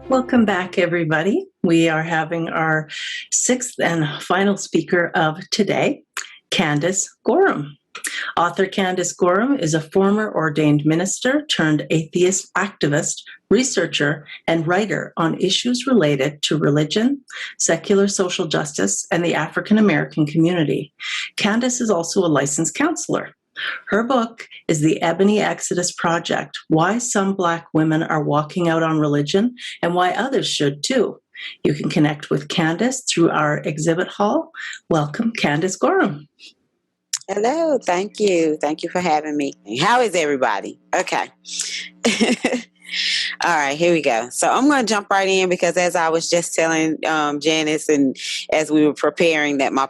Welcome back, everybody. We are having our sixth and final speaker of today, Candace Gorham. Author Candace Gorham is a former ordained minister turned atheist activist, researcher, and writer on issues related to religion, secular social justice, and the African American community. Candace is also a licensed counselor. Her book is The Ebony Exodus Project, Why Some Black Women Are Walking Out on Religion and Why Others Should Too. You can connect with Candace through our exhibit hall. Welcome, Candace Gorham. Hello, thank you. Thank you for having me. How is everybody? Okay. All right, here we go. So I'm going to jump right in because as I was just telling Janice and as we were preparing that my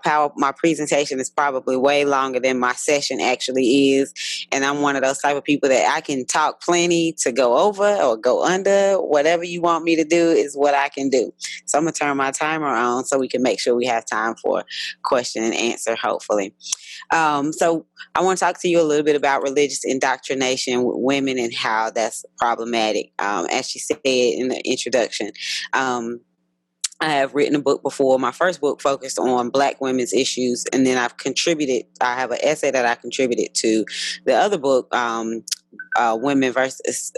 presentation is probably way longer than my session actually is. And I'm one of those type of people that I can talk plenty to go over or go under. Whatever you want me to do is what I can do. So I'm going to turn my timer on so we can make sure we have time for question and answer, hopefully. So I want to talk to you a little bit about religious indoctrination with women and how that's problematic. As she said in the introduction, I have written a book before. My first book focused on Black women's issues, and then I have an essay that I contributed to the other book, Women versus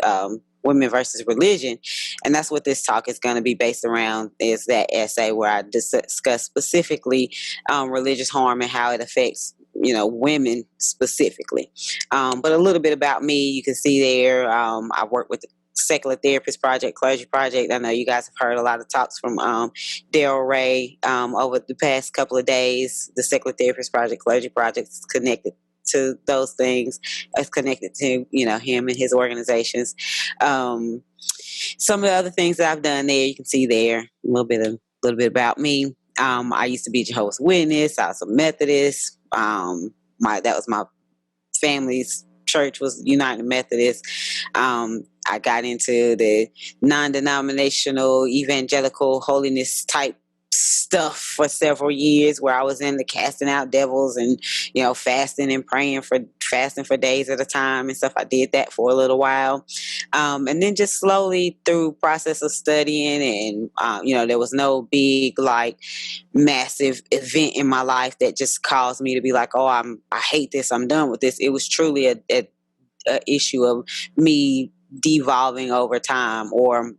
Religion. And that's what this talk is going to be based around, is that essay where I discuss specifically religious harm and how it affects women specifically. But a little bit about me, you can see there. I work with the Secular Therapist Project, Clergy Project. I know you guys have heard a lot of talks from Daryl Ray over the past couple of days. The Secular Therapist Project, Clergy Project is connected to those things. It's connected to him and his organizations. Some of the other things that I've done there, you can see there a little bit about me. I used to be a Jehovah's Witness. I was a Methodist. That was my family's church, was United Methodist. I got into the non-denominational evangelical holiness type stuff for several years, where I was in the casting out devils and fasting for days at a time and stuff. I did that for a little while, and then just slowly through process of studying and there was no big massive event in my life that just caused me to be like, oh, I hate this, I'm done with this. It was truly a issue of me devolving over time, or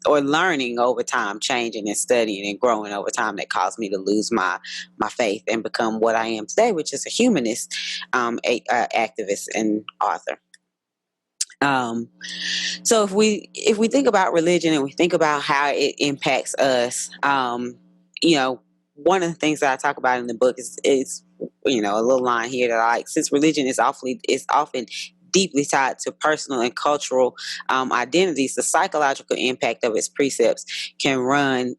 learning over time, changing and studying and growing over time, that caused me to lose my faith and become what I am today, which is a humanist, activist and author. So if we think about religion and we think about how it impacts us, one of the things that I talk about in the book is a little line here that I like. Since religion is often deeply tied to personal and cultural identities, the psychological impact of its precepts can run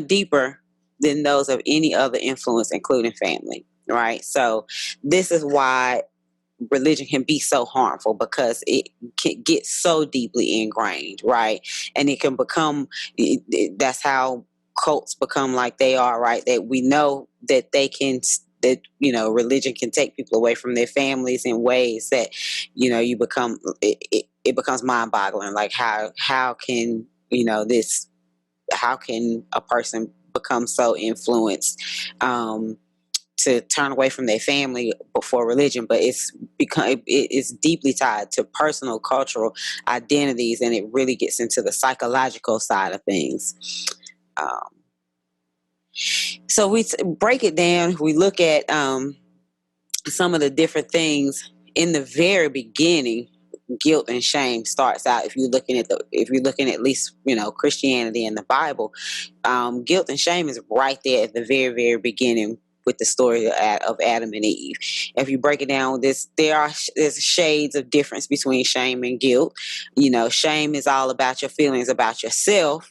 deeper than those of any other influence, including family, right? So this is why religion can be so harmful, because it can get so deeply ingrained, right? And it can become, that's how cults become like they are, right? That we know that religion can take people away from their families in ways that, you become, it becomes mind boggling. Like how can a person become so influenced, to turn away from their family for religion? But it's deeply tied to personal, cultural identities, and it really gets into the psychological side of things. So we break it down. We look at some of the different things in the very beginning. Guilt and shame starts out. If you're looking at least Christianity and the Bible, guilt and shame is right there at the very, very beginning with the story of Adam and Eve. If you break it down, there's shades of difference between shame and guilt. Shame is all about your feelings about yourself,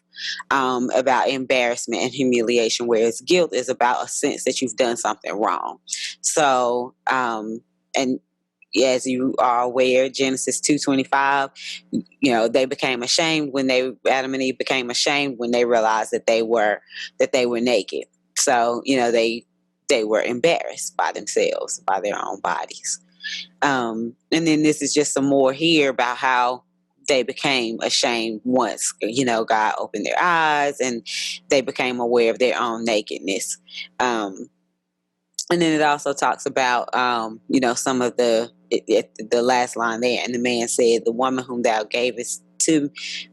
about embarrassment and humiliation, whereas guilt is about a sense that you've done something wrong. So, and as you are aware, Genesis 2:25, they became ashamed Adam and Eve became ashamed when they realized that they were naked. So, they were embarrassed by themselves, by their own bodies. And then this is just some more here about how they became ashamed once, God opened their eyes and they became aware of their own nakedness. And then it also talks about, some of the last line there. And the man said, "The woman whom thou gavest to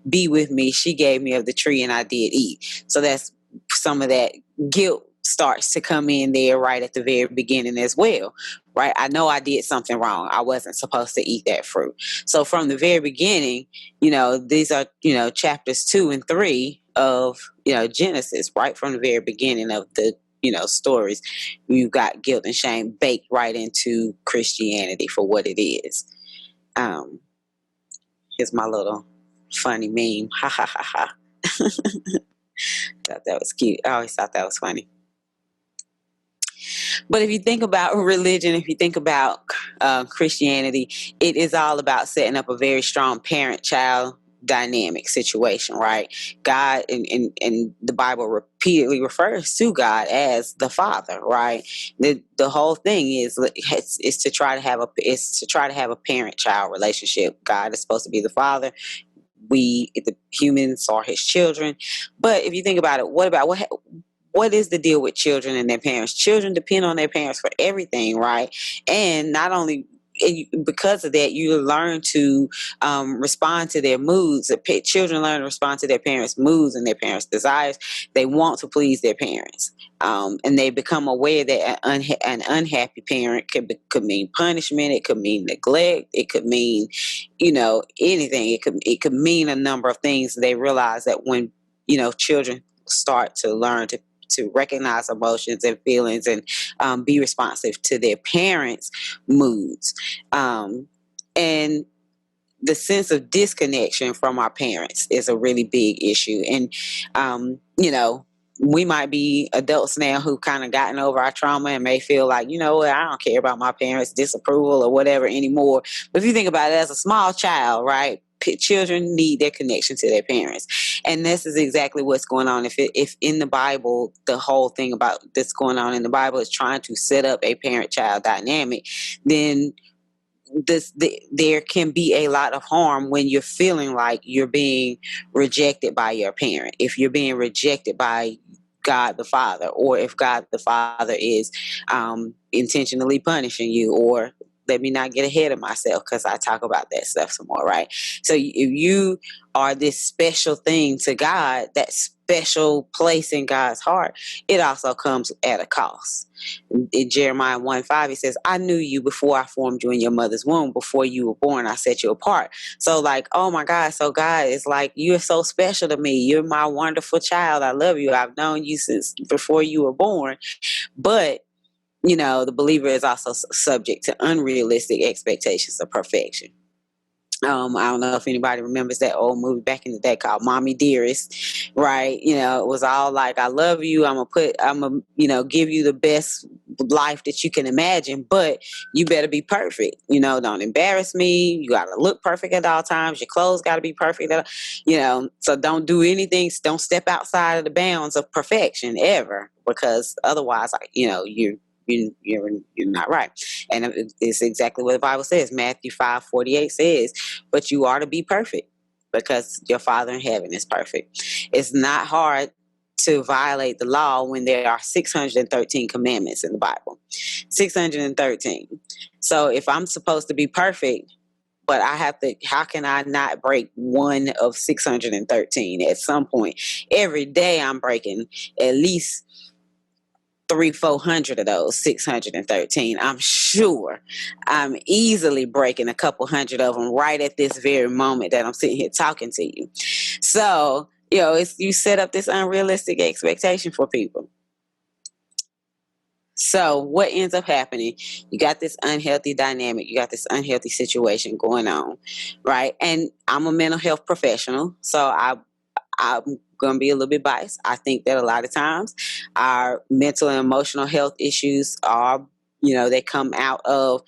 be with me, she gave me of the tree and I did eat." So that's some of that guilt starts to come in there right at the very beginning as well, right? I know I did something wrong. I wasn't supposed to eat that fruit. So from the very beginning, these are, chapters 2 and 3 of, Genesis, right from the very beginning of the, stories. You've got guilt and shame baked right into Christianity for what it is. Here's my little funny meme. Ha ha ha ha. Thought that was cute. I always thought that was funny. But if you think about religion, if you think about Christianity, it is all about setting up a very strong parent-child dynamic situation, right? God and the Bible repeatedly refers to God as the Father, right? The whole thing is to try to have a parent-child relationship. God is supposed to be the Father. We, the humans, are His children. But if you think about it, what is the deal with children and their parents? Children depend on their parents for everything, right? And not only because of that, you learn to respond to their moods. Children learn to respond to their parents' moods and their parents' desires. They want to please their parents. And they become aware that an unhappy parent could mean punishment. It could mean neglect. It could mean, anything. It could mean a number of things. They realize that when, children start to learn to recognize emotions and feelings and be responsive to their parents' moods. And the sense of disconnection from our parents is a really big issue. And, we might be adults now who kind of gotten over our trauma and may feel like, I don't care about my parents' disapproval or whatever anymore. But if you think about it, as a small child, right? Children need their connection to their parents, and this is exactly what's going on. If in the Bible, the whole thing about this going on in the Bible is trying to set up a parent-child dynamic, then there can be a lot of harm when you're feeling like you're being rejected by your parent. If you're being rejected by God the Father, or if God the Father is intentionally punishing you, or let me not get ahead of myself because I talk about that stuff some more, right? So if you are this special thing to God, that special place in God's heart, it also comes at a cost. In Jeremiah 1:5, it says, "I knew you before I formed you in your mother's womb. Before you were born, I set you apart." So like, oh my God. So God is like, you're so special to me. You're my wonderful child. I love you. I've known you since before you were born. But the believer is also subject to unrealistic expectations of perfection. I don't know if anybody remembers that old movie back in the day called Mommy Dearest, right? It was all like, I love you. I'm gonna give you the best life that you can imagine, but you better be perfect. Don't embarrass me. You gotta look perfect at all times. Your clothes gotta be perfect. So don't do anything. Don't step outside of the bounds of perfection ever, because otherwise, you're not right. And it's exactly what the Bible says. Matthew 5:48 says, "But you are to be perfect because your Father in heaven is perfect." It's not hard to violate the law when there are 613 commandments in the Bible. 613. So if I'm supposed to be perfect, but how can I not break one of 613 at some point? Every day I'm breaking at least 300-400 of those 613. I'm sure I'm easily breaking a couple hundred of them right at this very moment that I'm sitting here talking to you. So, you set up this unrealistic expectation for people. So what ends up happening? You got this unhealthy dynamic. You got this unhealthy situation going on, right? And I'm a mental health professional, so I'm going to be a little bit biased. I think that a lot of times our mental and emotional health issues are, they come out of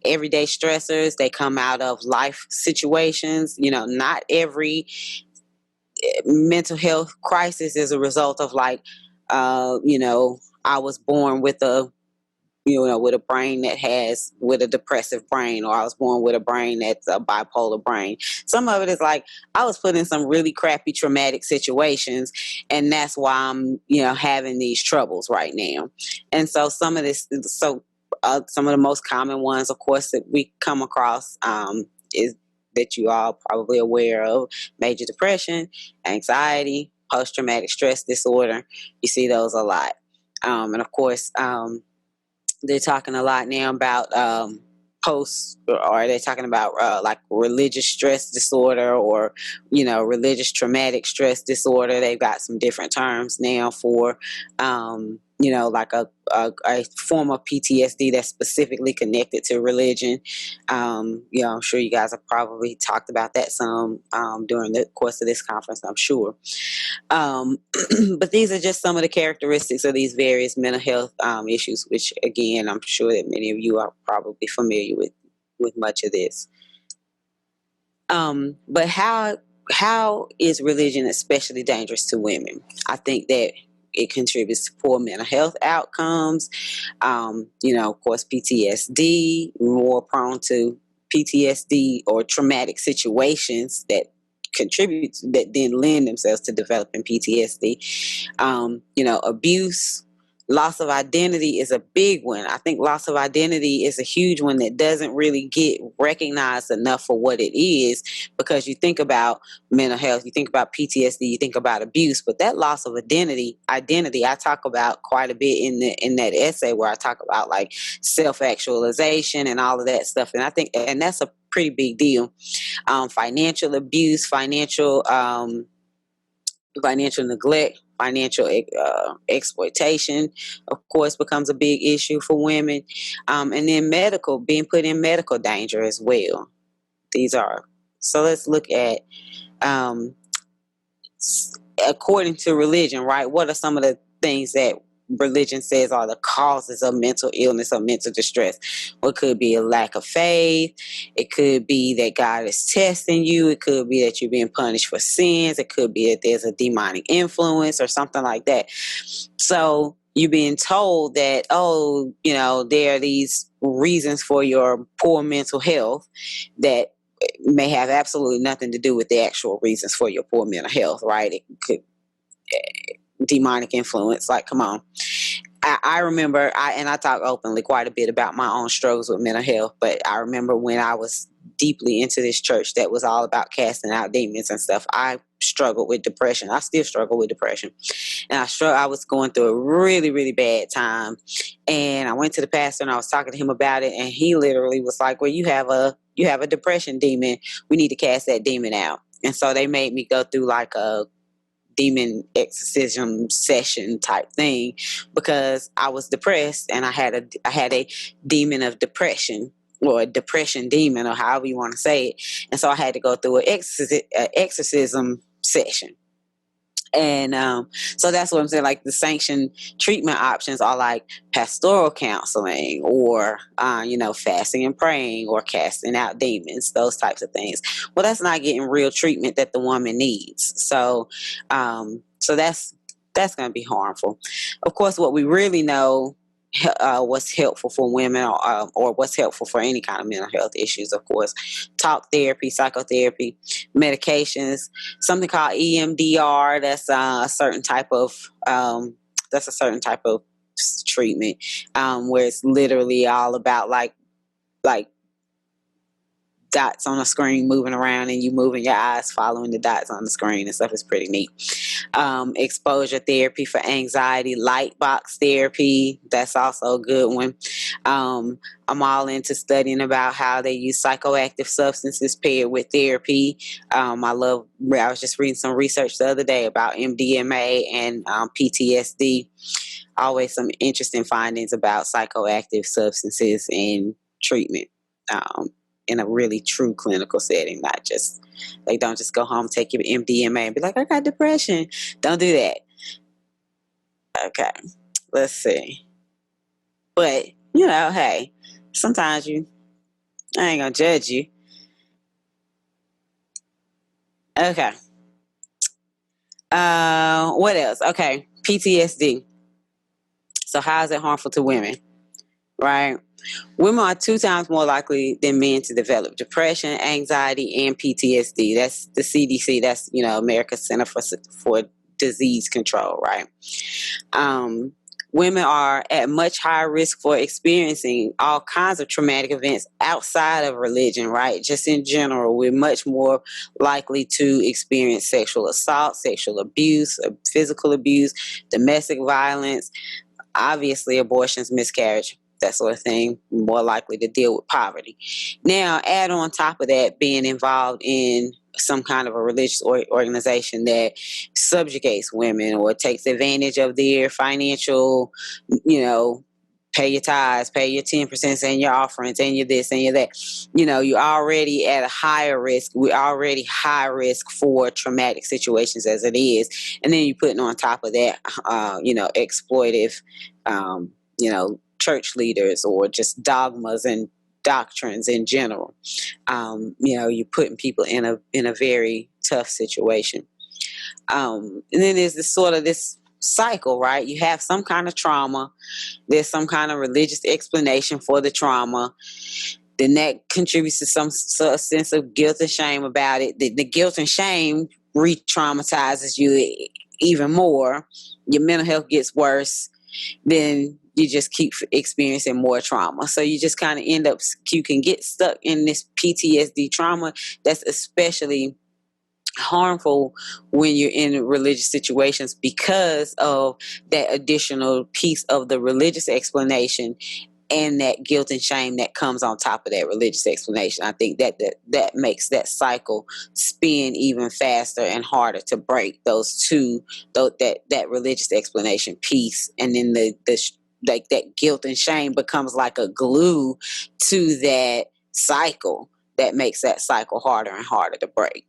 everyday stressors. They come out of life situations. Not every mental health crisis is a result of I was born with a with a brain with a depressive brain, or I was born with a brain that's a bipolar brain. Some of it is like I was put in some really crappy traumatic situations, and that's why I'm, having these troubles right now. And so some of the most common ones, of course, that we come across is that you all probably aware of: major depression, anxiety, post-traumatic stress disorder. You see those a lot. And of course, they're talking a lot now about they're talking about like religious stress disorder, or religious traumatic stress disorder. They've got some different terms now for like a form of PTSD that's specifically connected to religion. I'm sure you guys have probably talked about that some during the course of this conference, I'm sure. But these are just some of the characteristics of these various mental health issues, which, again, I'm sure that many of you are probably familiar with much of this. But how is religion especially dangerous to women? I think that it contributes to poor mental health outcomes. Of course, PTSD, more prone to PTSD or traumatic situations that then lend themselves to developing PTSD. Abuse, loss of identity is a big one. I think loss of identity is a huge one that doesn't really get recognized enough for what it is, because you think about mental health, you think about PTSD, you think about abuse, but that loss of identity I talk about quite a bit in that essay, where I talk about like self-actualization and all of that stuff. And I think, and that's a pretty big deal. Financial abuse, financial neglect, financial exploitation, of course, becomes a big issue for women. And then being put in medical danger as well. So let's look at, according to religion, right? What are some of the things that religion says are the causes of mental illness or mental distress? Well, it could be a lack of faith. It could be that God is testing you. It could be that you're being punished for sins. It could be that there's a demonic influence or something like that. So you're being told that, there are these reasons for your poor mental health that may have absolutely nothing to do with the actual reasons for your poor mental health, right? It could demonic influence. Like, come on. I remember, I talk openly quite a bit about my own struggles with mental health, but I remember when I was deeply into this church that was all about casting out demons and stuff, I struggled with depression. I still struggle with depression. And I was going through a really, really bad time. And I went to the pastor and I was talking to him about it. And he literally was like, well, you have a depression demon. We need to cast that demon out. And so they made me go through like a demon exorcism session type thing, because I was depressed and I had a demon of depression, or a depression demon, or however you want to say it. And so I had to go through an exorcism session. And so that's what I'm saying. Like, the sanctioned treatment options are like pastoral counseling, or fasting and praying, or casting out demons, those types of things. Well, that's not getting real treatment that the woman needs. So that's going to be harmful. Of course, what we really know, what's helpful for women, or what's helpful for any kind of mental health issues, of course: talk therapy, psychotherapy, medications, something called EMDR. That's a certain type of treatment, where it's literally all about like dots on a screen moving around, and you moving your eyes following the dots on the screen and stuff. Is pretty neat. Exposure therapy for anxiety, light box therapy, that's also a good one. I'm all into studying about how they use psychoactive substances paired with therapy. I was just reading some research the other day about MDMA and PTSD. Always some interesting findings about psychoactive substances and treatment. In a really true clinical setting, not just, like, don't just go home, take your MDMA and be like, I got depression. Don't do that. Okay, let's see. But, hey, sometimes I ain't gonna judge you. Okay. What else? Okay, PTSD. So how is it harmful to women? right? Women are 2 times more likely than men to develop depression, anxiety, and PTSD. That's the CDC. That's, America's Center for Disease Control, right? Women are at much higher risk for experiencing all kinds of traumatic events outside of religion, right? Just in general, we're much more likely to experience sexual assault, sexual abuse, physical abuse, domestic violence, obviously abortions, miscarriage, that sort of thing, more likely to deal with poverty. Now, add on top of that, being involved in some kind of a religious organization that subjugates women or takes advantage of their financial, pay your tithes, pay your 10%, and your offerings, and your this and your that. You're already at a higher risk. We're already high risk for traumatic situations as it is. And then you're putting on top of that, exploitive, church leaders or just dogmas and doctrines in general. You're putting people in a very tough situation. And then there's this cycle, right? You have some kind of trauma. There's some kind of religious explanation for the trauma. Then that contributes to some sense of guilt and shame about it. The guilt and shame re-traumatizes you even more. Your mental health gets worse. Then you just keep experiencing more trauma. So you just kind of you can get stuck in this PTSD trauma that's especially harmful when you're in religious situations because of that additional piece of the religious explanation and that guilt and shame that comes on top of that religious explanation. I think that makes that cycle spin even faster and harder to break, those two, that religious explanation piece, and then like that guilt and shame becomes like a glue to that cycle that makes that cycle harder and harder to break.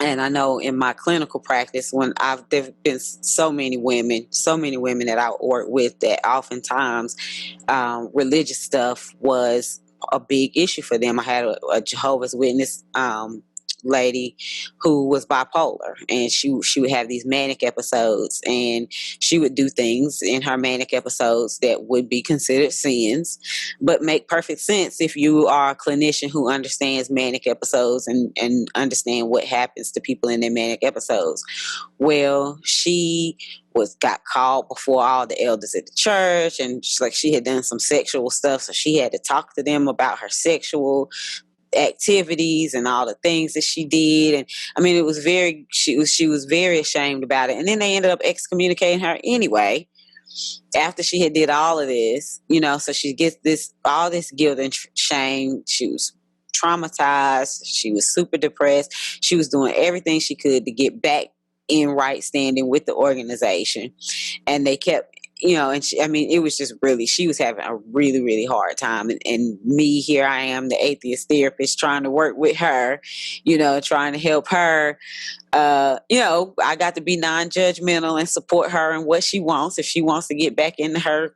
And I know in my clinical practice, there've been so many women that I work with that oftentimes religious stuff was a big issue for them. I had a Jehovah's Witness lady who was bipolar, and she would have these manic episodes, and she would do things in her manic episodes that would be considered sins, but make perfect sense if you are a clinician who understands manic episodes and understand what happens to people in their manic episodes. Well, she got called before all the elders at the church, and she had done some sexual stuff, so she had to talk to them about her sexual activities and all the things that she did. And I mean, she was very ashamed about it. And then they ended up excommunicating her anyway after she had did all of this, so she gets all this guilt and shame. She was traumatized. She was super depressed. She was doing everything she could to get back in right standing with the organization. And they kept, and it was just she was having a really, really hard time. And me, here I am, the atheist therapist, trying to work with her, trying to help her. I got to be non-judgmental and support her in what she wants. If she wants to get back into her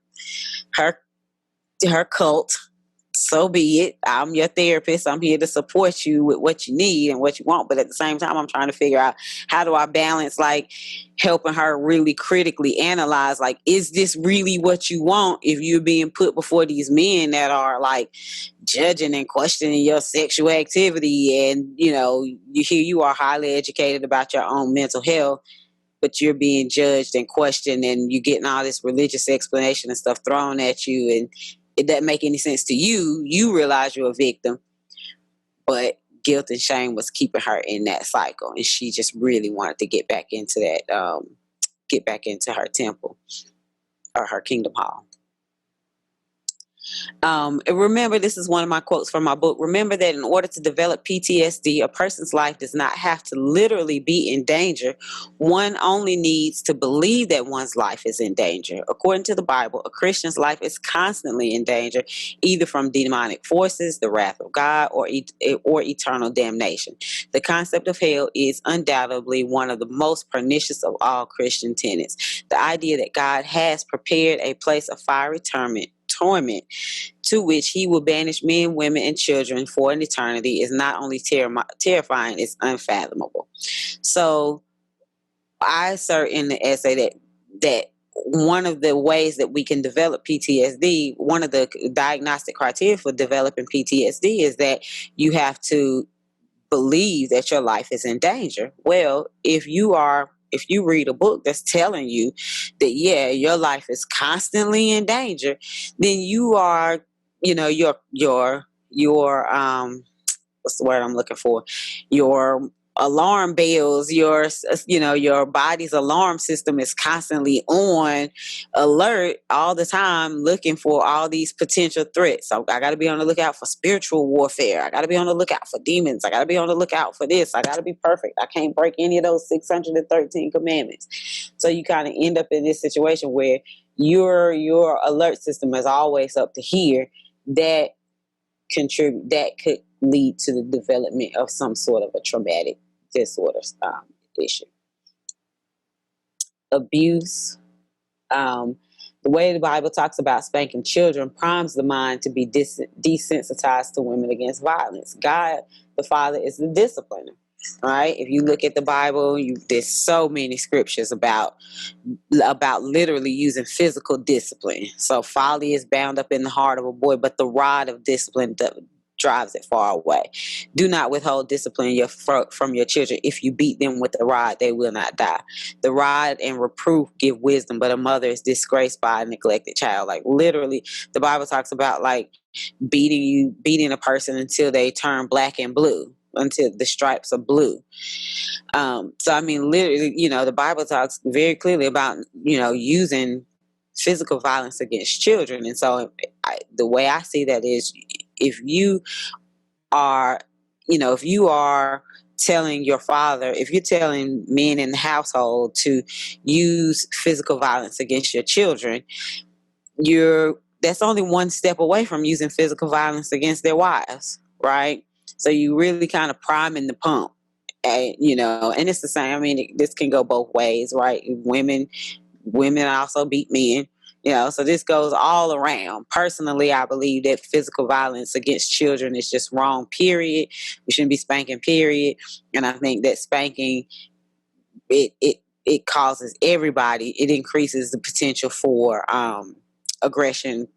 cult, so be it. I'm your therapist. I'm here to support you with what you need and what you want. But at the same time, I'm trying to figure out, how do I balance helping her really critically analyze, is this really what you want if you're being put before these men that are judging and questioning your sexual activity, and you are highly educated about your own mental health, but you're being judged and questioned, and you're getting all this religious explanation and stuff thrown at you, and it doesn't make any sense to you. You realize you're a victim, but guilt and shame was keeping her in that cycle, and she just really wanted to get back into that, get back into her temple or her kingdom hall. Remember, this is one of my quotes from my book. Remember that in order to develop PTSD, a person's life does not have to literally be in danger. One only needs to believe that one's life is in danger. According to the Bible, a Christian's life is constantly in danger, either from demonic forces, the wrath of God, or eternal damnation. The concept of hell is undoubtedly one of the most pernicious of all Christian tenets. The idea that God has prepared a place of fiery torment to which he will banish men, women, and children for an eternity is not only terrifying, it's unfathomable. So I assert in the essay that one of the ways that we can develop PTSD, one of the diagnostic criteria for developing PTSD is that you have to believe that your life is in danger. Well, if you read a book that's telling you that, yeah, your life is constantly in danger, then you are, your what's the word I'm looking for? Your alarm bells, your body's alarm system is constantly on alert all the time, looking for all these potential threats. So I got to be on the lookout for spiritual warfare. I got to be on the lookout for demons. I got to be on the lookout for this. I got to be perfect. I can't break any of those 613 commandments. So you kind of end up in this situation where your alert system is always up to here. That could lead to the development of some sort of a traumatic disorder issue. Abuse. The way the Bible talks about spanking children primes the mind to be desensitized to women against violence. God, the Father, is the discipliner. Right? If you look at the Bible, there's so many scriptures about literally using physical discipline. So folly is bound up in the heart of a boy, but the rod of discipline drives it far away. Do not withhold discipline from your children. If you beat them with the rod, they will not die. The rod and reproof give wisdom, but a mother is disgraced by a neglected child. Like literally, the Bible talks about like beating a person until they turn black and blue, until the stripes are blue. So I mean, literally, the Bible talks very clearly about, using physical violence against children. And so the way I see that is, if you are telling your father, if you're telling men in the household to use physical violence against your children, that's only one step away from using physical violence against their wives, right? So you really kind of priming the pump, and it's the same. I mean, this can go both ways, right? Women also beat men. So this goes all around. Personally, I believe that physical violence against children is just wrong, period. We shouldn't be spanking, period. And I think that spanking, it causes everybody, it increases the potential for aggression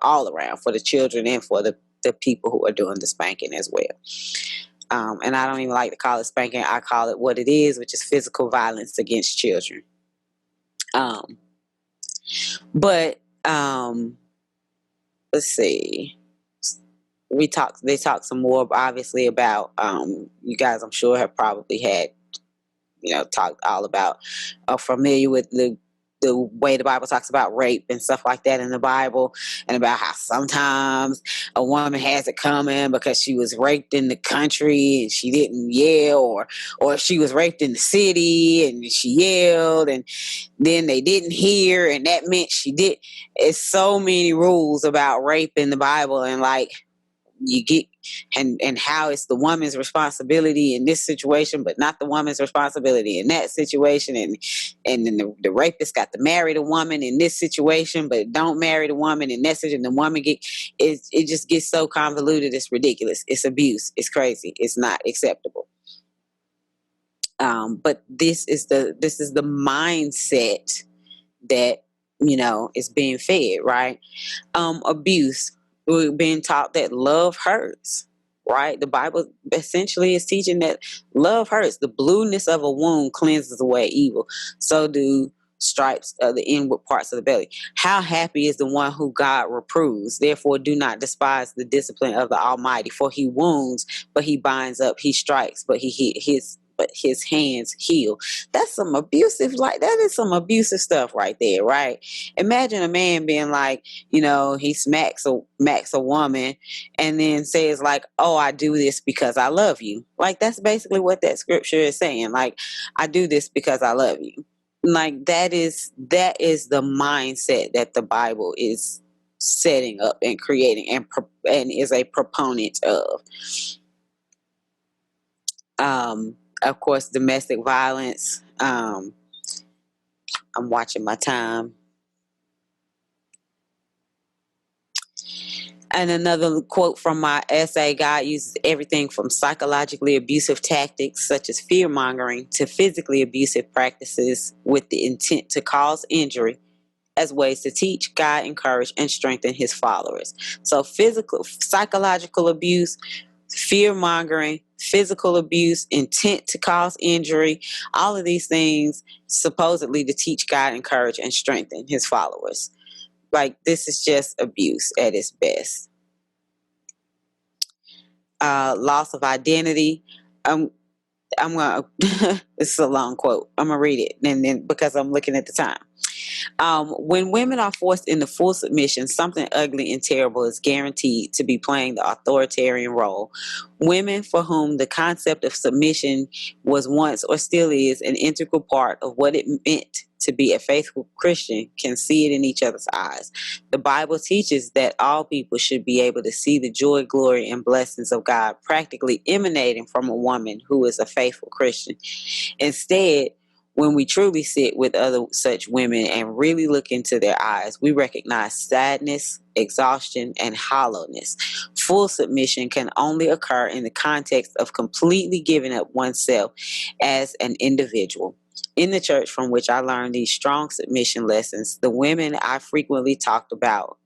all around, for the children and for the people who are doing the spanking as well. And I don't even like to call it spanking. I call it what it is, which is physical violence against children. But let's see. They talked some more, obviously, about you guys, I'm sure, have probably had, talked all about, familiar with the way the Bible talks about rape and stuff like that in the Bible, and about how sometimes a woman has it coming because she was raped in the country and she didn't yell, or if she was raped in the city and she yelled and then they didn't hear and that meant she did. It's so many rules about rape in the Bible, and like you get and how it's the woman's responsibility in this situation, but not the woman's responsibility in that situation, and then the rapist got to marry the woman in this situation, but don't marry the woman in that situation. The woman it just gets so convoluted. It's ridiculous. It's abuse. It's crazy. It's not acceptable. But this is the mindset that is being fed, right? Abuse. We're being taught that love hurts, right? The Bible essentially is teaching that love hurts. The blueness of a wound cleanses away evil. So do stripes of the inward parts of the belly. How happy is the one who God reproves. Therefore, do not despise the discipline of the Almighty, for he wounds, but he binds up. He strikes, but his hands heal. That's some abusive, that is some abusive stuff right there, right? Imagine a man being like, he smacks a woman and then says like, oh, I do this because I love you. Like, that's basically what that scripture is saying. Like, I do this because I love you. Like, that is the mindset that the Bible is setting up and creating and is a proponent of. Of course, domestic violence. I'm watching my time. And another quote from my essay, God uses everything from psychologically abusive tactics such as fear-mongering to physically abusive practices with the intent to cause injury, as ways to teach, guide, encourage, and strengthen his followers. So psychological abuse, fear-mongering, physical abuse, intent to cause injury, all of these things supposedly to teach, guide, encourage, and strengthen his followers. Like, this is just abuse at its best. Loss of identity. I'm gonna this is a long quote. I'm gonna read it and then because I'm looking at the time. When women are forced into full submission, something ugly and terrible is guaranteed to be playing the authoritarian role. Women for whom the concept of submission was once or still is an integral part of what it meant to be a faithful Christian can see it in each other's eyes. The Bible teaches that all people should be able to see the joy, glory, and blessings of God practically emanating from a woman who is a faithful Christian. Instead, when we truly sit with other such women and really look into their eyes, we recognize sadness, exhaustion, and hollowness. Full submission can only occur in the context of completely giving up oneself as an individual. In the church from which I learned these strong submission lessons, the women frequently talked about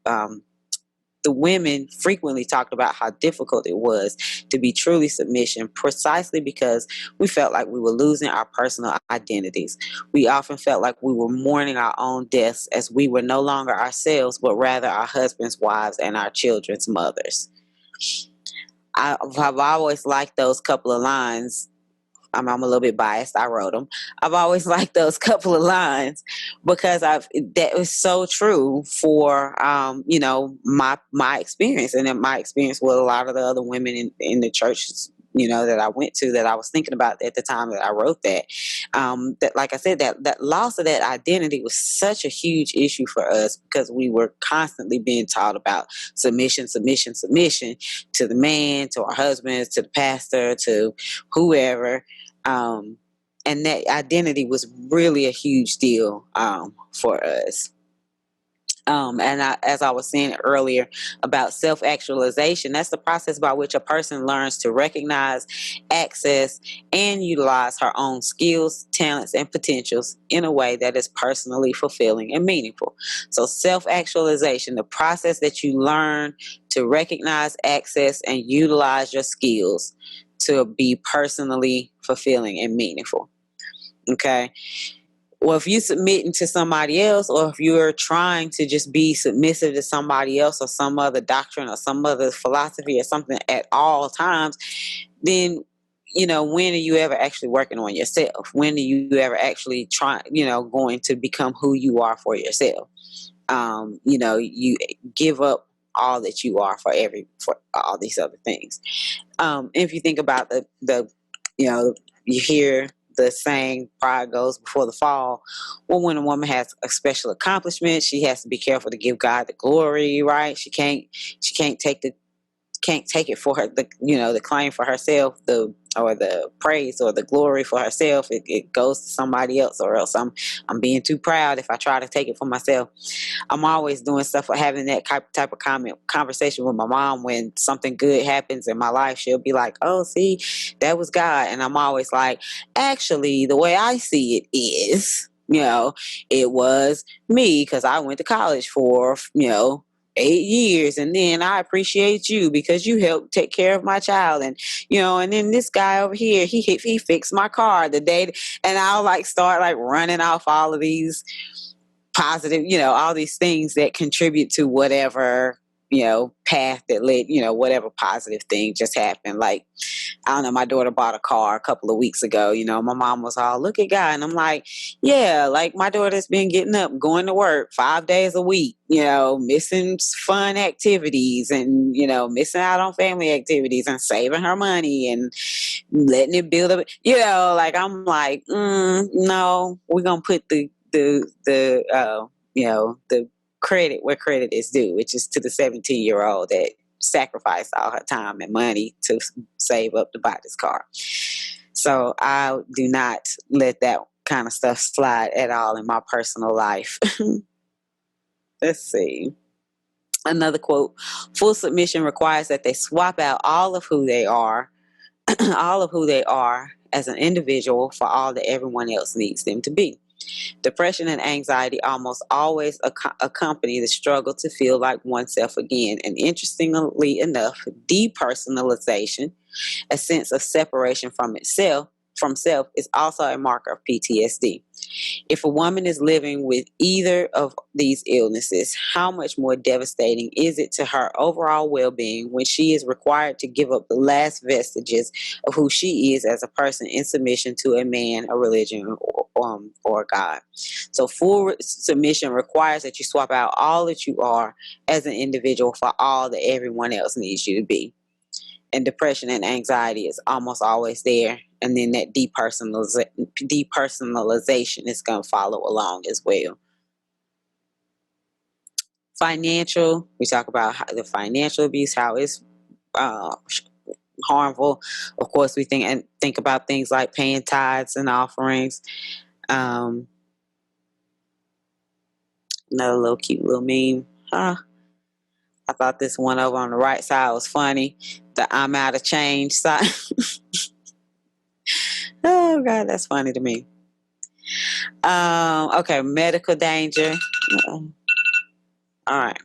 how difficult it was to be truly submission, precisely because we felt like we were losing our personal identities. We often felt like we were mourning our own deaths, as we were no longer ourselves, but rather our husbands' wives and our children's mothers. I've always liked those couple of lines. I'm a little bit biased. I wrote them. I've always liked those couple of lines because that was so true for my experience, and then my experience with a lot of the other women in the churches that I went to, that I was thinking about at the time that I wrote that. That, like I said, that loss of that identity was such a huge issue for us because we were constantly being taught about submission to the man, to our husbands, to the pastor, to whoever. And that identity was really a huge deal for us. As I was saying earlier about self-actualization, that's the process by which a person learns to recognize, access, and utilize her own skills, talents, and potentials in a way that is personally fulfilling and meaningful. So self-actualization, the process that you learn to recognize, access, and utilize your skills to be personally fulfilling and meaningful. Okay. Well, if you're submitting to somebody else, or if you're trying to just be submissive to somebody else or some other doctrine or some other philosophy or something at all times, then, when are you ever actually working on yourself? When are you ever actually going to become who you are for yourself? You give up all that you are for all these other things. If you think about you hear the saying, pride goes before the fall. Well, when a woman has a special accomplishment, she has to be careful to give God the glory, right? She can't take it for her, the claim for herself, or the praise or the glory for herself. It goes to somebody else, or else I'm being too proud if I try to take it for myself. I'm always doing stuff or having that type of conversation with my mom when something good happens in my life. She'll be like, "Oh, see, that was God," and I'm always like, "Actually, the way I see it is, it was me, because I went to college for 8 years, and then I appreciate you because you helped take care of my child, and and then this guy over here, he fixed my car the day," and I'll start running off all of these positive, all these things that contribute to whatever path that led, whatever positive thing just happened. Like, I don't know, my daughter bought a car a couple of weeks ago. My mom was all, "Look at God." And I'm like, yeah, my daughter's been getting up, going to work 5 days a week, missing fun activities and, missing out on family activities and saving her money and letting it build up, I'm like, no, we're going to put the credit where credit is due, which is to the 17-year-old that sacrificed all her time and money to save up to buy this car. So I do not let that kind of stuff slide at all in my personal life. Let's see. Another quote: "Full submission requires that they swap out all of who they are, as an individual for all that everyone else needs them to be." Depression and anxiety almost always accompany the struggle to feel like oneself again. And interestingly enough, depersonalization, a sense of separation from self, is also a marker of PTSD. If a woman is living with either of these illnesses, how much more devastating is it to her overall well-being when she is required to give up the last vestiges of who she is as a person in submission to a man, a religion, or God? So full submission requires that you swap out all that you are as an individual for all that everyone else needs you to be. And depression and anxiety is almost always there. And then that depersonalization is going to follow along as well. Financial, we talk about the financial abuse, how it's harmful. Of course, we think about things like paying tithes and offerings. Another little cute little meme. I thought this one over on the right side was funny. The I'm out of change sign. Oh God, that's funny to me. Okay, medical danger. All right.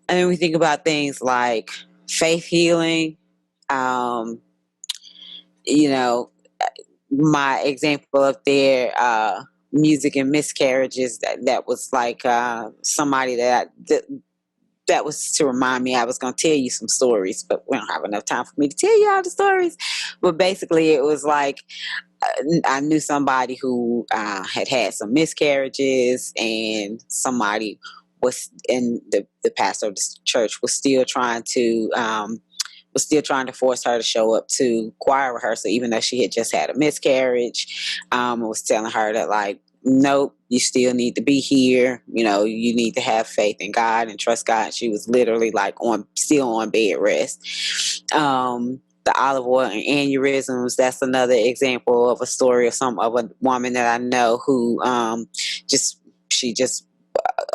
And then we think about things like faith healing. My example up there, music and miscarriages. That was like somebody that was to remind me I was going to tell you some stories, but we don't have enough time for me to tell you all the stories. But basically, it was like I knew somebody who had some miscarriages, and somebody was in the pastor of the church was still trying to force her to show up to choir rehearsal, even though she had just had a miscarriage. Was telling her that, like, nope, you still need to be here. You need to have faith in God and trust God. She was literally like still on bed rest. The olive oil and aneurysms, that's another example of a story of a woman that I know who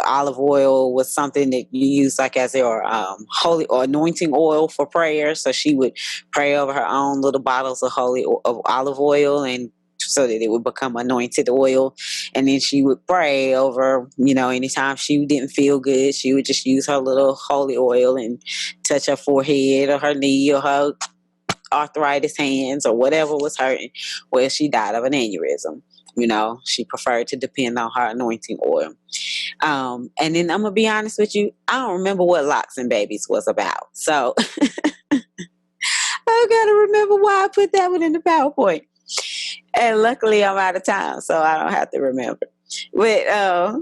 olive oil was something that you use like as your holy or anointing oil for prayer. So she would pray over her own little bottles of olive oil, and so that it would become anointed oil. And then she would pray over, anytime she didn't feel good, she would just use her little holy oil and touch her forehead or her knee or her arthritis hands or whatever was hurting. Well, she died of an aneurysm. She preferred to depend on her anointing oil. And then I'm going to be honest with you, I don't remember what Locks and Babies was about. So I got to remember why I put that one in the PowerPoint. And luckily I'm out of time, so I don't have to remember. But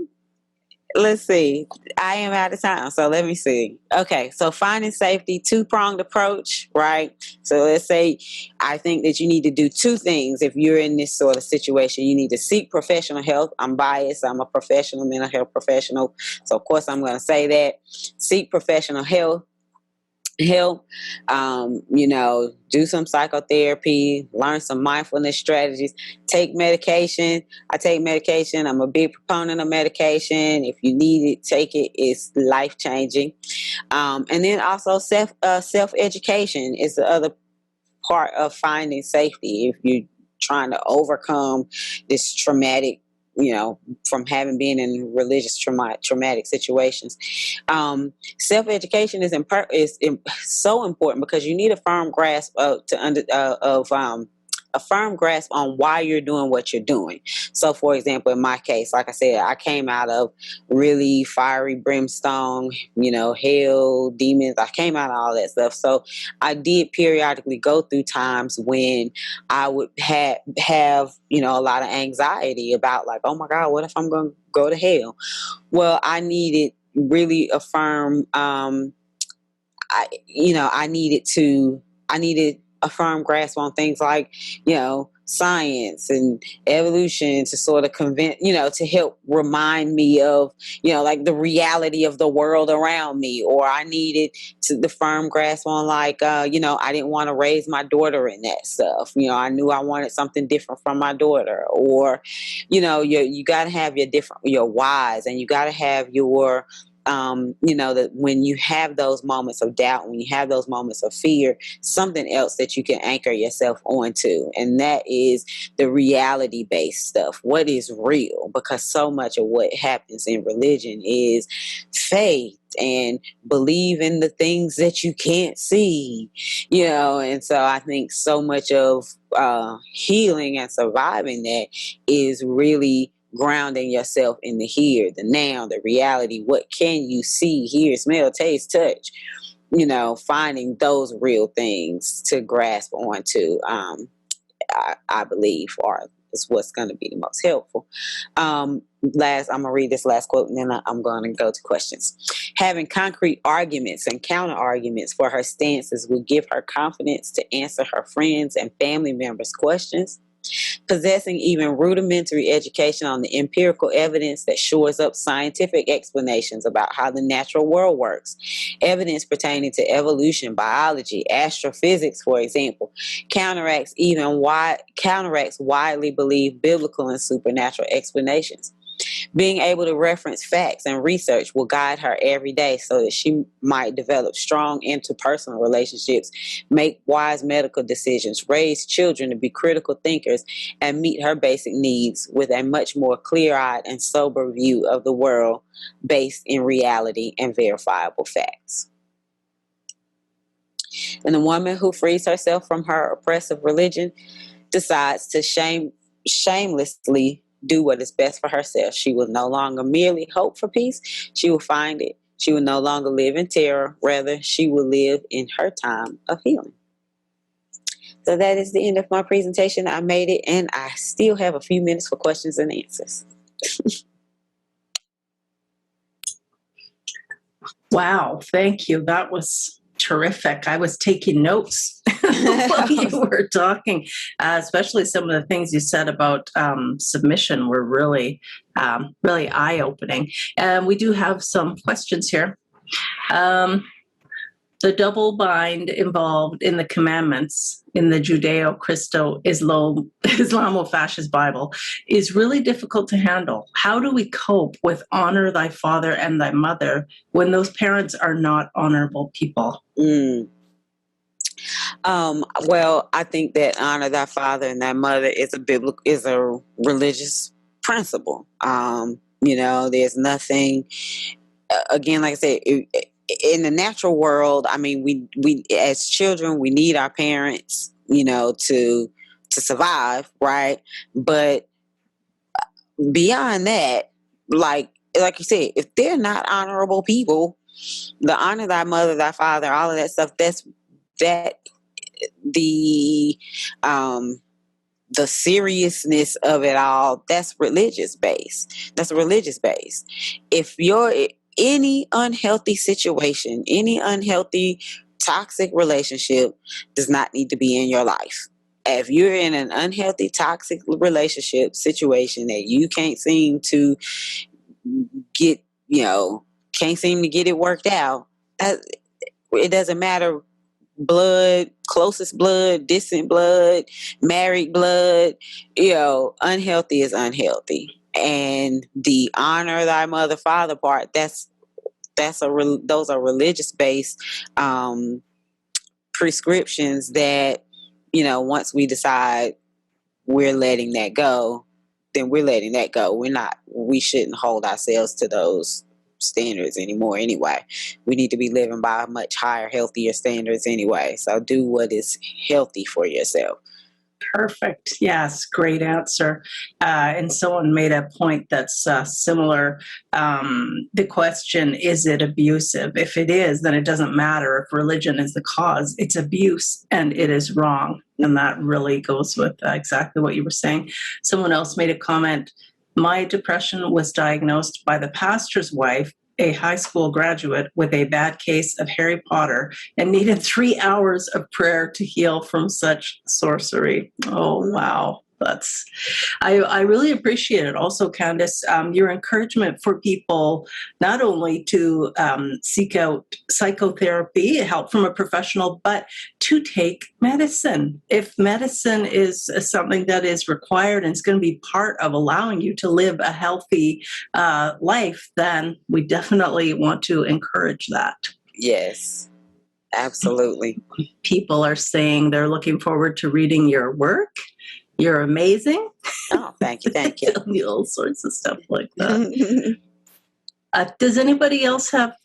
let's see. I am out of time, so let me see. Okay, so finding safety, two-pronged approach, right? So let's say I think that you need to do two things if you're in this sort of situation. You need to seek professional help. I'm biased. I'm a professional, mental health professional. So, of course, I'm going to say that. Seek professional help. Do some psychotherapy, learn some mindfulness strategies, take medication. I take medication. I'm a big proponent of medication. If you need it, take it. It's life-changing. And then also self-education is the other part of finding safety. If you're trying to overcome this traumatic, from having been in religious traumatic situations. Self-education is so important because you need a firm grasp a firm grasp on why you're doing what you're doing. So, for example, in my case, like I said, I came out of really fiery brimstone, hell, demons. I came out of all that stuff. So I did periodically go through times when I would have a lot of anxiety about, like, oh my God, what if I'm going to go to hell? Well, I needed really a firm, I needed a firm grasp on things like, science and evolution to sort of to help remind me of, like the reality of the world around me. Or I needed the firm grasp on, like, I didn't want to raise my daughter in that stuff. I knew I wanted something different from my daughter. Or, you got to have your whys, and you got to have your that when you have those moments of doubt, when you have those moments of fear, something else that you can anchor yourself onto, and that is the reality-based stuff. What is real? Because so much of what happens in religion is faith and believe in the things that you can't see, and so I think so much of healing and surviving that is really grounding yourself in the here, the now, the reality. What can you see, hear, smell, taste, touch? Finding those real things to grasp onto, I believe, is what's going to be the most helpful. I'm going to read this last quote, and then I'm going to go to questions. Having concrete arguments and counter arguments for her stances will give her confidence to answer her friends and family members' questions. Possessing even rudimentary education on the empirical evidence that shores up scientific explanations about how the natural world works, evidence pertaining to evolution, biology, astrophysics, for example, counteracts widely believed biblical and supernatural explanations. Being able to reference facts and research will guide her every day so that she might develop strong interpersonal relationships, make wise medical decisions, raise children to be critical thinkers, and meet her basic needs with a much more clear-eyed and sober view of the world based in reality and verifiable facts. And the woman who frees herself from her oppressive religion decides to shamelessly do what is best for herself. She will no longer merely hope for peace. She will find it. She will no longer live in terror. Rather, she will live in her time of healing. So that is the end of my presentation. I made it, and I still have a few minutes for questions and answers. Wow, thank you. That was terrific. I was taking notes while you were talking, especially some of the things you said about submission were really, really eye-opening. And we do have some questions here. The double bind involved in the commandments in the Judeo-Christo-Islamo-Fascist Bible is really difficult to handle. How do we cope with honor thy father and thy mother when those parents are not honorable people? Well, I think that honor thy father and thy mother is a religious principle. There's nothing, again, like I said, in the natural world, I mean, we as children, we need our parents, to survive, right? But beyond that, like you said, if they're not honorable people, the honor thy mother, thy father, all of that stuff, the seriousness of it all, that's religious based. That's religious based. If you're any unhealthy situation, any unhealthy toxic relationship does not need to be in your life. If you're in an unhealthy toxic relationship situation that you can't seem to get, can't seem to get it worked out, it doesn't matter. Blood, closest blood, distant blood, married blood, unhealthy is unhealthy. And the honor thy mother, father part, those are religious based prescriptions that, once we decide we're letting that go, then we're letting that go. We shouldn't hold ourselves to those standards anymore anyway. We need to be living by much higher, healthier standards anyway. So do what is healthy for yourself. Perfect. Yes, great answer. And someone made a point that's similar. The question, is it abusive? If it is, then it doesn't matter if religion is the cause. It's abuse and it is wrong. And that really goes with exactly what you were saying. Someone else made a comment. My depression was diagnosed by the pastor's wife, a high school graduate, with a bad case of Harry Potter and needed 3 hours of prayer to heal from such sorcery. Oh, wow. I really appreciate it. Also, Candace, your encouragement for people not only to seek out psychotherapy, help from a professional, but to take medicine. If medicine is something that is required and it's going to be part of allowing you to live a healthy life, then we definitely want to encourage that. Yes, absolutely. People are saying they're looking forward to reading your work. You're amazing. Oh, thank you. Thank you. All sorts of stuff like that. Does anybody else have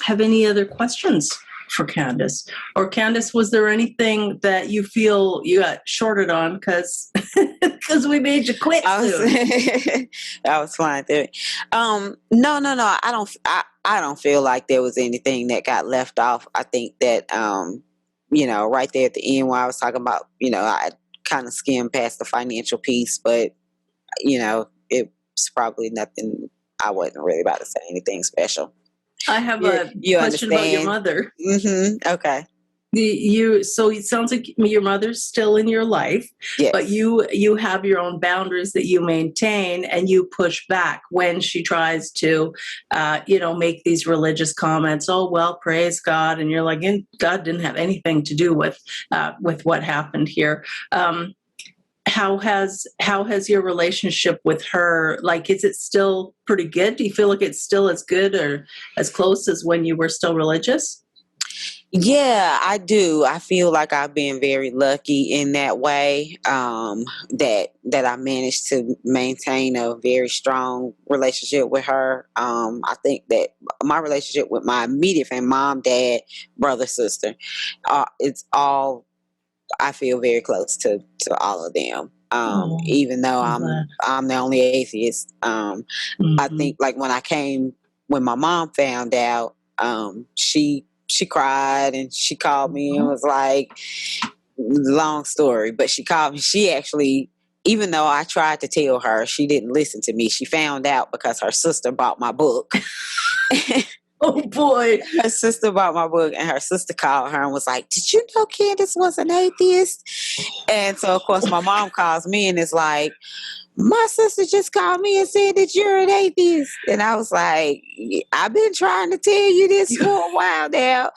any other questions for Candace? Or Candace, was there anything that you feel you got shorted on because we made you quit soon? I was flying through it. No. I don't feel like there was anything that got left off. I think that right there at the end where I was talking about, I kind of skimmed past the financial piece, but it's probably nothing. I wasn't really about to say anything special. I have a question about your mother. Mm-hmm. Okay. So it sounds like your mother's still in your life, yes. But you have your own boundaries that you maintain, and you push back when she tries to, make these religious comments. Oh, well, praise God, and you're like, God didn't have anything to do with what happened here. How has your relationship with her, like, is it still pretty good? Do you feel like it's still as good or as close as when you were still religious? Yeah, I do. I feel like I've been very lucky in that way, that I managed to maintain a very strong relationship with her. I think that my relationship with my immediate family, mom, dad, brother, sister, it's all, I feel very close to all of them. Even though I'm the only atheist. I think like when my mom found out, she cried and she called me and was like, long story, but she called me. She actually, even though I tried to tell her, she didn't listen to me. She found out because her sister bought my book. Oh boy. Her sister bought my book, and her sister called her and was like, did you know Candace was an atheist? And so of course my mom calls me and is like, my sister just called me and said that you're an atheist. And I was like, I've been trying to tell you this for a while now.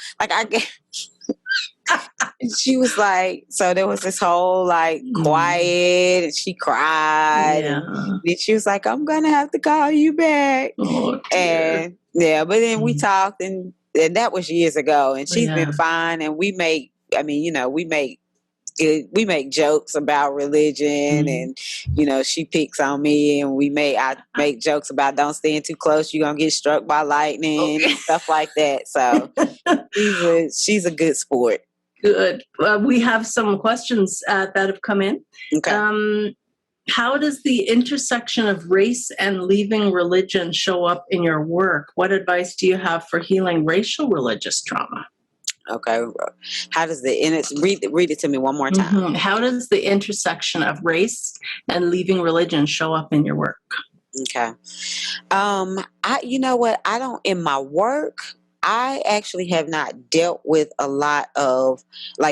She was like, so there was this whole quiet, and she cried. Yeah. And then she was like, I'm going to have to call you back. Oh, and yeah, but then we talked, and that was years ago, and she's been fine. And we make jokes about religion, and she picks on me, and I make jokes about don't stand too close, you're gonna get struck by lightning, and stuff like that. So she's a good sport. Good. We have some questions that have come in. Okay. How does the intersection of race and leaving religion show up in your work? What advice do you have for healing racial religious trauma? Okay. How does read it to me one more time. Mm-hmm. How does the intersection of race and leaving religion show up in your work? Okay. You know what? In my work, I actually have not dealt with a lot of,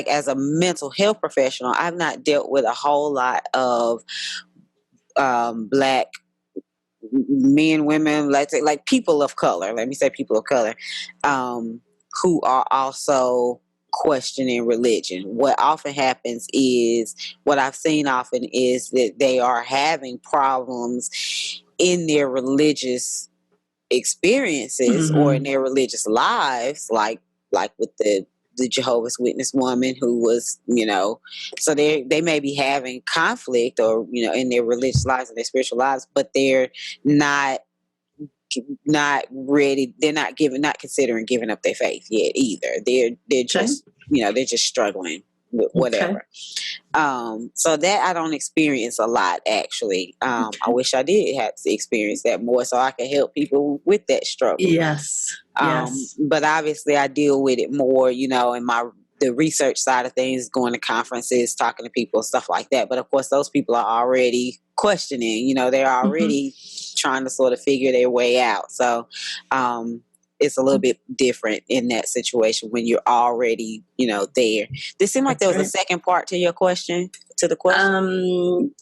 as a mental health professional, I've not dealt with a whole lot of Black men, women, let's say, people of color. Let me say people of color, who are also questioning religion. What often happens is, what I've seen often is that they are having problems in their religious experiences or in their religious lives, like with the Jehovah's Witness woman who was, so they may be having conflict or, in their religious lives and their spiritual lives, but they're not ready. They're not considering giving up their faith yet either. They're just, they're just struggling with whatever. So that I don't experience a lot, actually. I wish I did have to experience that more so I could help people with that struggle. Yes. But obviously I deal with it more, in the research side of things, going to conferences, talking to people, stuff like that. But of course, those people are already questioning, they're already trying to sort of figure their way out. So, it's a little bit different in that situation when you're already, there. Did it seem like there was a second part to your question? to the question?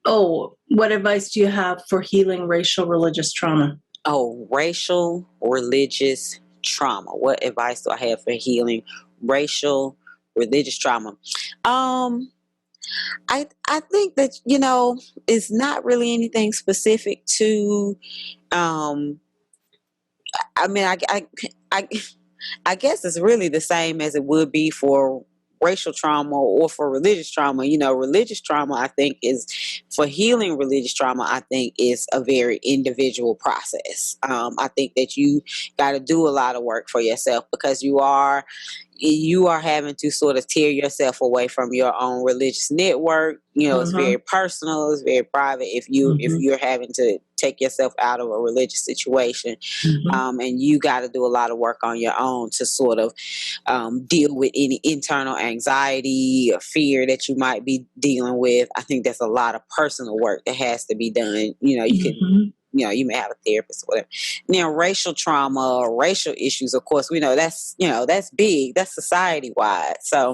What advice do you have for healing racial religious trauma? Oh, racial religious trauma. What advice do I have for healing racial religious trauma? I think that, it's not really anything specific to, I mean, I guess it's really the same as it would be for racial trauma or for religious trauma. Religious trauma, I think, is for healing religious trauma, I think is a very individual process. I think that you got to do a lot of work for yourself because you are having to sort of tear yourself away from your own religious network. It's very personal, it's very private. If you're having to take yourself out of a religious situation, and you got to do a lot of work on your own to sort of deal with any internal anxiety or fear that you might be dealing with. I think there's a lot of personal work that has to be done. You can. You may have a therapist or whatever. Now, racial trauma or racial issues, of course, we know that's big. That's society wide. So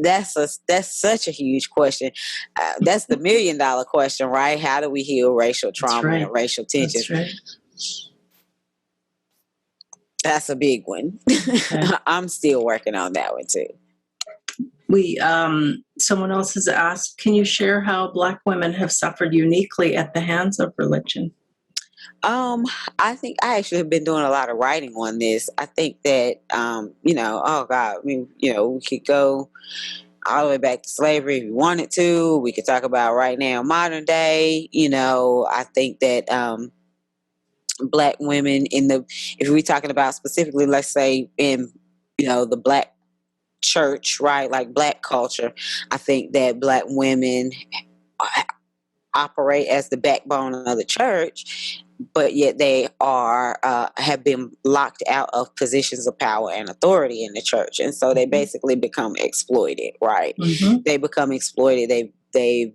that's such a huge question. That's the $1 million question, right? How do we heal racial trauma and racial tension? That's right. That's a big one. Okay. I'm still working on that one too. Someone else has asked, can you share how Black women have suffered uniquely at the hands of religion? I think I actually have been doing a lot of writing on this. I think that, oh God, we could go all the way back to slavery if we wanted to. We could talk about right now, modern day. I think that Black women if we're talking about specifically, let's say in, the Black church, right, like Black culture, I think that Black women operate as the backbone of the church, but yet they are have been locked out of positions of power and authority in the church, and so they basically become exploited. Right? They become exploited. They're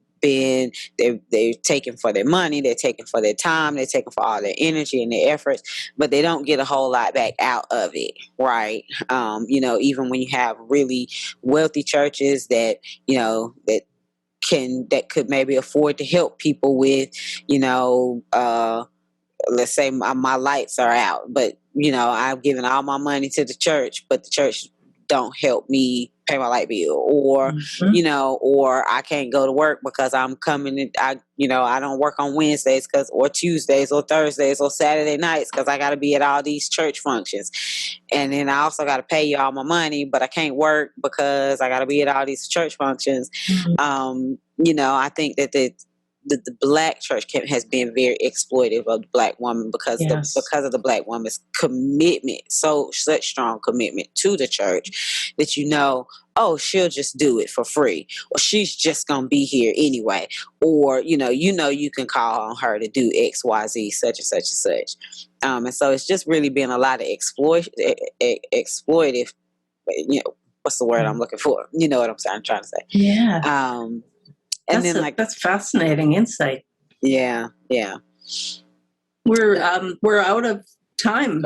taken for their money. They're taken for their time. They're taken for all their energy and their efforts, but they don't get a whole lot back out of it. Right? Even when you have really wealthy churches that that could maybe afford to help people with, let's say my lights are out, but I've given all my money to the church, but the church don't help me pay my light bill, or or I can't go to work because I'm coming in, I don't work on Wednesdays or Tuesdays or Thursdays or Saturday nights because I got to be at all these church functions, and then I also got to pay you all my money, but I can't work because I got to be at all these church functions. I think that the Black church has been very exploitive of the Black woman because of the Black woman's commitment, such strong commitment to the church that she'll just do it for free, or she's just gonna be here anyway, or you can call on her to do XYZ, such and such and such, and so it's just really been a lot of exploitive. What's the word I'm looking for? You know what I'm trying to say? Yeah. And that's fascinating insight. Yeah. We're out of time,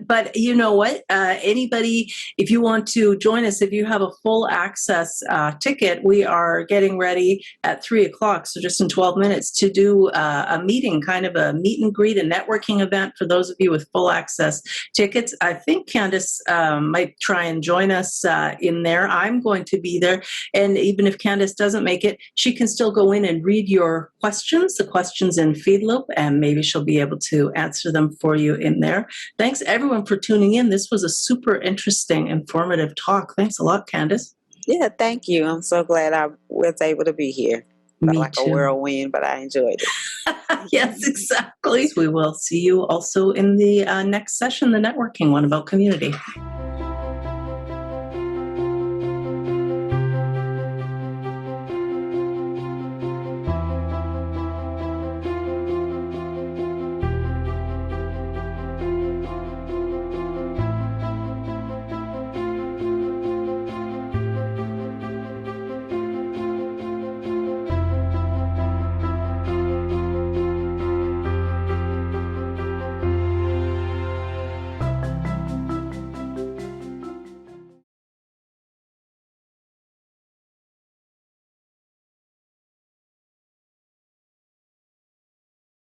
but you know what? Anybody, if you want to join us, if you have a full access ticket, we are getting ready at 3:00, so just in 12 minutes, to do a meeting, kind of a meet and greet, a networking event for those of you with full access tickets. I think Candace might try and join us in there. I'm going to be there, and even if Candace doesn't make it, she can still go in and read your questions, the questions in Feedloop, and maybe she'll be able to answer them for you in there. Thanks everyone for tuning in. This was a super interesting, informative talk. Thanks a lot, Candace. Yeah, thank you. I'm so glad I was able to be here. Me like too. A whirlwind, but I enjoyed it. Yes, exactly. We will see you also in the next session, the networking one about community.